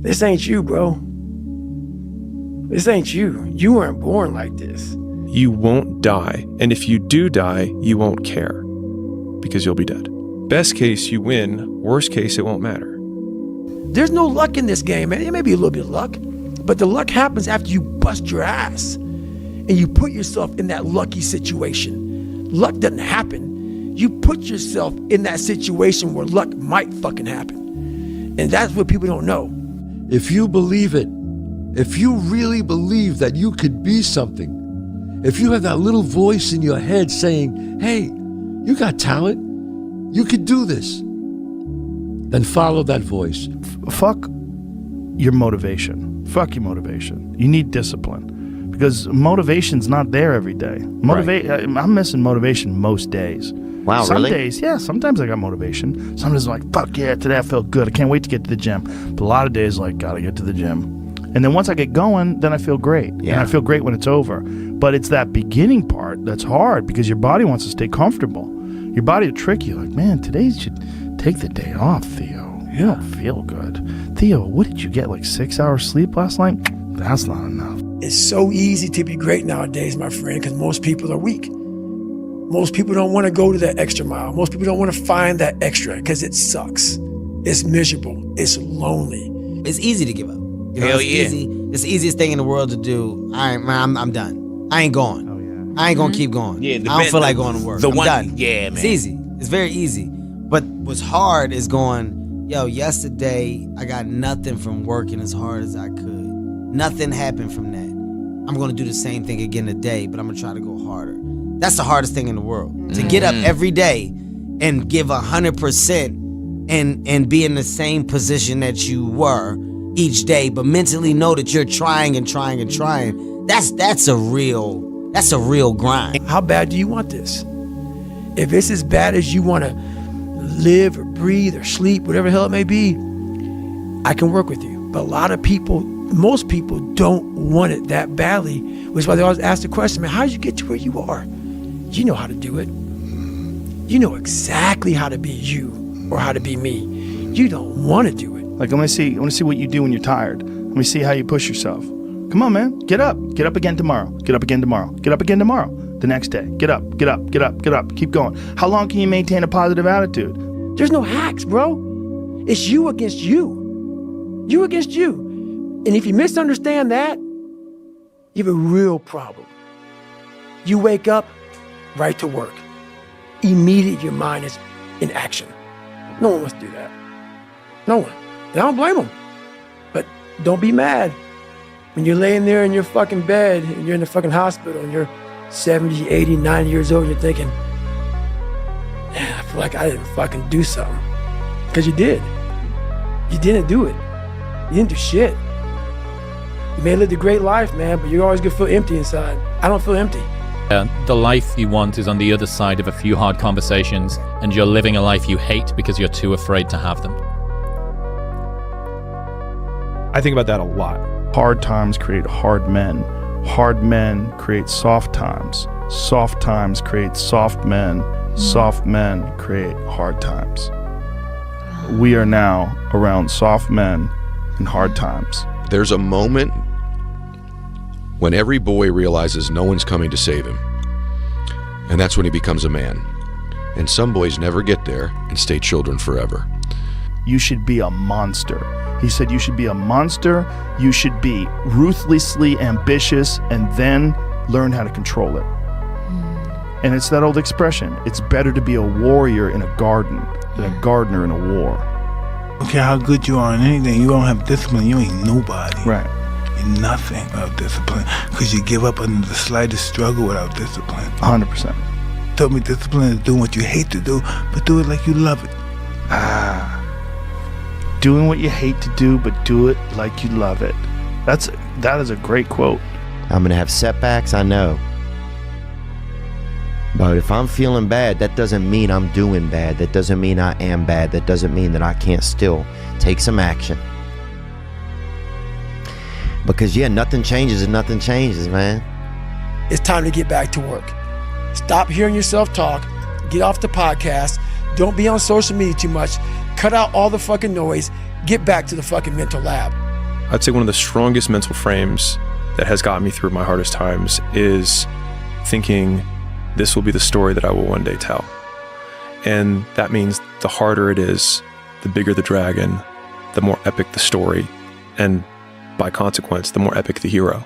This ain't you, bro. This ain't you. You weren't born like this. You won't die, and if you do die, you won't care, because you'll be dead. Best case, you win. Worst case, it won't matter. There's no luck in this game, man. It may be a little bit of luck, but the luck happens after you bust your ass and you put yourself in that lucky situation. Luck doesn't happen. You put yourself in that situation where luck might fucking happen. And that's what people don't know. If you believe it, if you really believe that you could be something, if you have that little voice in your head saying, hey, you got talent, you could do this, then follow that voice. Fuck your motivation. Fuck your motivation. You need discipline, because motivation's not there every day. I'm missing motivation most days. Wow, Some really? days, yeah, sometimes I got motivation. Sometimes I'm like, fuck yeah, today I felt good. I can't wait to get to the gym. But a lot of days, like, gotta get to the gym. And then once I get going, then I feel great. Yeah. And I feel great when it's over. But it's that beginning part that's hard, because your body wants to stay comfortable. Your body will trick you, like, man, today you should take the day off, Theo. You don't feel good. Theo, what did you get, like 6 hours sleep last night? That's not enough. It's so easy to be great nowadays, my friend, because most people are weak. Most people don't want to go to that extra mile. Most people don't want to find that extra because it sucks. It's miserable. It's lonely. It's easy to give up. You know, Hell it's yeah. easy. It's the easiest thing in the world to do. I'm done. I ain't going. Oh, yeah. I ain't gonna keep going. Yeah, I don't feel like going to work. I'm done. Yeah, man. It's easy. It's very easy. But what's hard is going, yo, yesterday I got nothing from working as hard as I could. Nothing happened from that. I'm gonna do the same thing again today, but I'm gonna try to go harder. That's the hardest thing in the world. To get up every day and give 100% and be in the same position that you were each day, but mentally know that you're trying and trying and trying. That's a real grind. How bad do you want this? If it's as bad as you want to live or breathe or sleep, whatever the hell it may be, I can work with you. But a lot of people, most people don't want it that badly, which is why they always ask the question, man, how did you get to where you are? You know how to do it. You know exactly how to be you or how to be me. You don't want to do it. Like, I want to see what you do when you're tired. Let me see how you push yourself. Come on, man. Get up. Get up again tomorrow. Get up again tomorrow. Get up again tomorrow. The next day. Get up. Get up. Get up. Get up. Keep going. How long can you maintain a positive attitude? There's no hacks, bro. It's you against you. You against you. And if you misunderstand that, you have a real problem. You wake up, right to work. Immediately your mind is in action. No one wants to do that. No one. And I don't blame them. But don't be mad when you're laying there in your fucking bed and you're in the fucking hospital and you're 70, 80, 90 years old and you're thinking, man, I feel like I didn't fucking do something. Because you did. You didn't do it. You didn't do shit. You may have lived a great life, man, but you're always gonna feel empty inside. I don't feel empty. The life you want is on the other side of a few hard conversations, and you're living a life you hate because you're too afraid to have them. I think about that a lot. Hard times create hard men. Hard men create soft times. Soft times create soft men. Soft men create hard times. We are now around soft men and hard times. There's a moment when every boy realizes no one's coming to save him. And that's when he becomes a man. And some boys never get there and stay children forever. You should be a monster. He said you should be a monster, you should be ruthlessly ambitious, and then learn how to control it. And it's that old expression, it's better to be a warrior in a garden than a gardener in a war. I don't care how good you are in anything, you don't have discipline, you ain't nobody. Right. You're nothing without discipline, because you give up under the slightest struggle without discipline. 100%. Told me discipline is doing what you hate to do, but do it like you love it. Doing what you hate to do, but do it like you love it. That is a great quote. I'm going to have setbacks, I know. But if I'm feeling bad, that doesn't mean I'm doing bad. That doesn't mean I am bad. That doesn't mean that I can't still take some action. Because, yeah, nothing changes and nothing changes, man. It's time to get back to work. Stop hearing yourself talk. Get off the podcast. Don't be on social media too much. Cut out all the fucking noise. Get back to the fucking mental lab. I'd say one of the strongest mental frames that has gotten me through my hardest times is thinking this will be the story that I will one day tell. And that means the harder it is, the bigger the dragon, the more epic the story, and by consequence, the more epic the hero.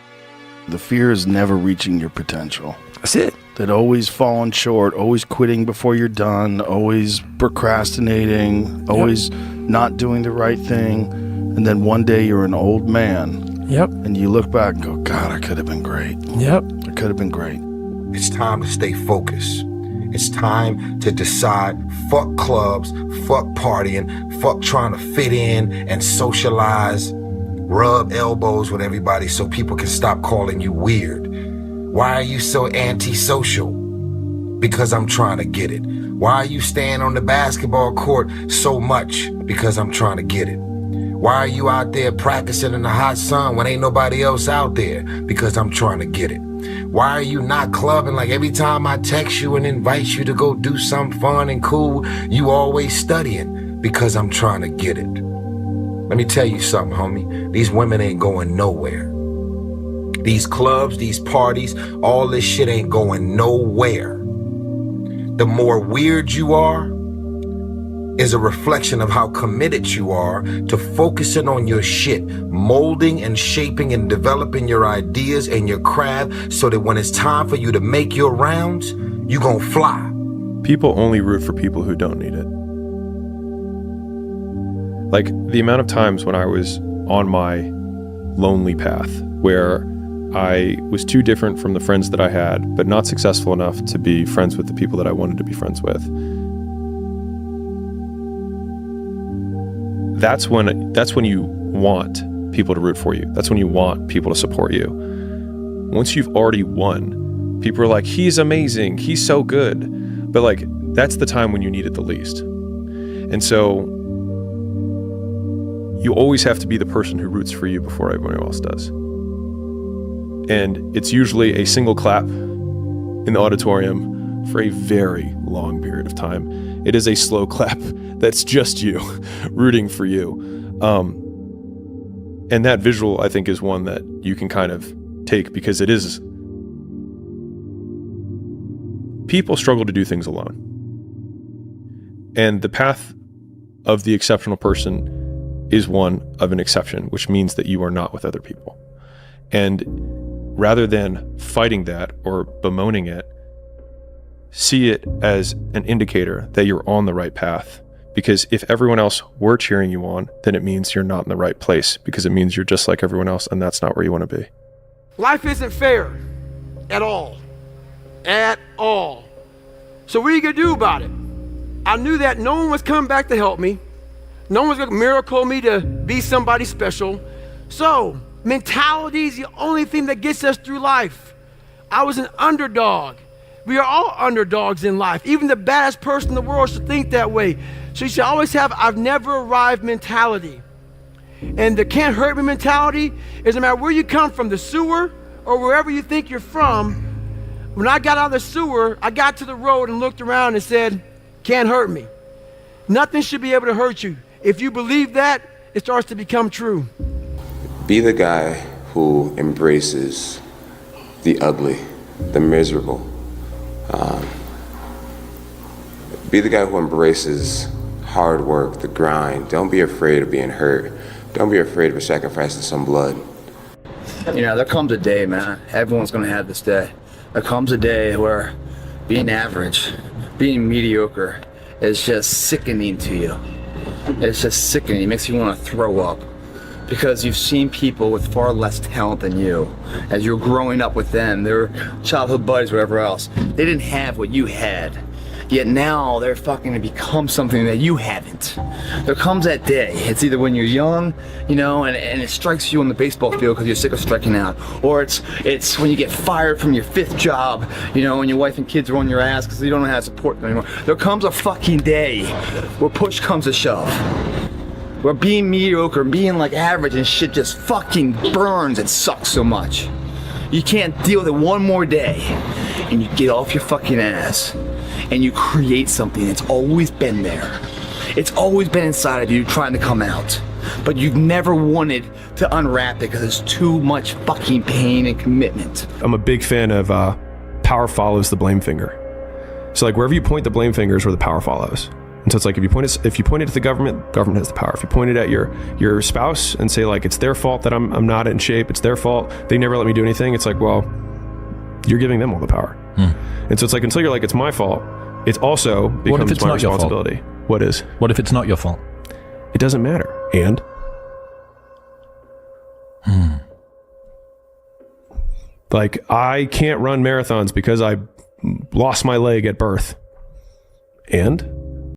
The fear is never reaching your potential. That's it. That always falling short, always quitting before you're done, always procrastinating, always not doing the right thing. And then one day you're an old man. Yep. And you look back and go, God, I could have been great. Yep. I could have been great. It's time to stay focused. It's time to decide, fuck clubs, fuck partying, fuck trying to fit in and socialize, rub elbows with everybody so people can stop calling you weird. Why are you so antisocial? Because I'm trying to get it. Why are you staying on the basketball court so much? Because I'm trying to get it. Why are you out there practicing in the hot sun when ain't nobody else out there? Because I'm trying to get it. Why are you not clubbing? Like every time I text you and invite you to go do something fun and cool, you always studying. Because I'm trying to get it. Let me tell you something, homie. These women ain't going nowhere. These clubs, these parties, all this shit ain't going nowhere. The more weird you are is a reflection of how committed you are to focusing on your shit, molding and shaping and developing your ideas and your craft so that when it's time for you to make your rounds, you gon' fly. People only root for people who don't need it. Like the amount of times when I was on my lonely path where I was too different from the friends that I had, but not successful enough to be friends with the people that I wanted to be friends with. That's when you want people to root for you. That's when you want people to support you. Once you've already won, people are like, he's amazing, he's so good. But like, that's the time when you need it the least. And so you always have to be the person who roots for you before everyone else does. And it's usually a single clap in the auditorium for a very long period of time. It is a slow clap that's just you rooting for you. And that visual, I think, is one that you can kind of take because it is... People struggle to do things alone. And the path of the exceptional person is one of an exception, which means that you are not with other people. And rather than fighting that or bemoaning it, see it as an indicator that you're on the right path. Because if everyone else were cheering you on, then it means you're not in the right place, because it means you're just like everyone else, and that's not where you want to be. Life isn't fair at all. At all. So what are you gonna do about it? I knew that no one was coming back to help me. No one was gonna miracle me to be somebody special. So mentality is the only thing that gets us through life. I was an underdog. We are all underdogs in life. Even the baddest person in the world should think that way. So you should always have I've never arrived mentality. And the can't hurt me mentality is no matter where you come from, the sewer or wherever you think you're from. When I got out of the sewer, I got to the road and looked around and said, can't hurt me. Nothing should be able to hurt you. If you believe that, it starts to become true. Be the guy who embraces the ugly, the miserable. Be the guy who embraces hard work, the grind. Don't be afraid of being hurt. Don't be afraid of sacrificing some blood. You know, there comes a day, man. Everyone's gonna have this day. There comes a day where being average, being mediocre is just sickening to you. It's just sickening. It makes you want to throw up. Because you've seen people with far less talent than you. As you're growing up with them, their childhood buddies, whatever else, they didn't have what you had. Yet now they're fucking to become something that you haven't. There comes that day. It's either when you're young, you know, and it strikes you on the baseball field because you're sick of striking out. Or it's when you get fired from your 5th job, you know, and your wife and kids are on your ass because you don't know how to support them anymore. There comes a fucking day where push comes to shove. Where being mediocre, being like average and shit just fucking burns and sucks so much. You can't deal with it one more day. And you get off your fucking ass. And you create something that's always been there. It's always been inside of you trying to come out. but you've never wanted to unwrap it because it's too much fucking pain and commitment. I'm a big fan of power follows the blame finger. So like wherever you point the blame finger is where the power follows. And so it's like if you point it at the government has the power. If you point it at your spouse and say like it's their fault that I'm not in shape, it's their fault, they never let me do anything, it's like, well, you're giving them all the power. And so it's like until you're like it's my fault, it also becomes my responsibility. What is? What if it's not your fault? It doesn't matter. And like I can't run marathons because I lost my leg at birth. And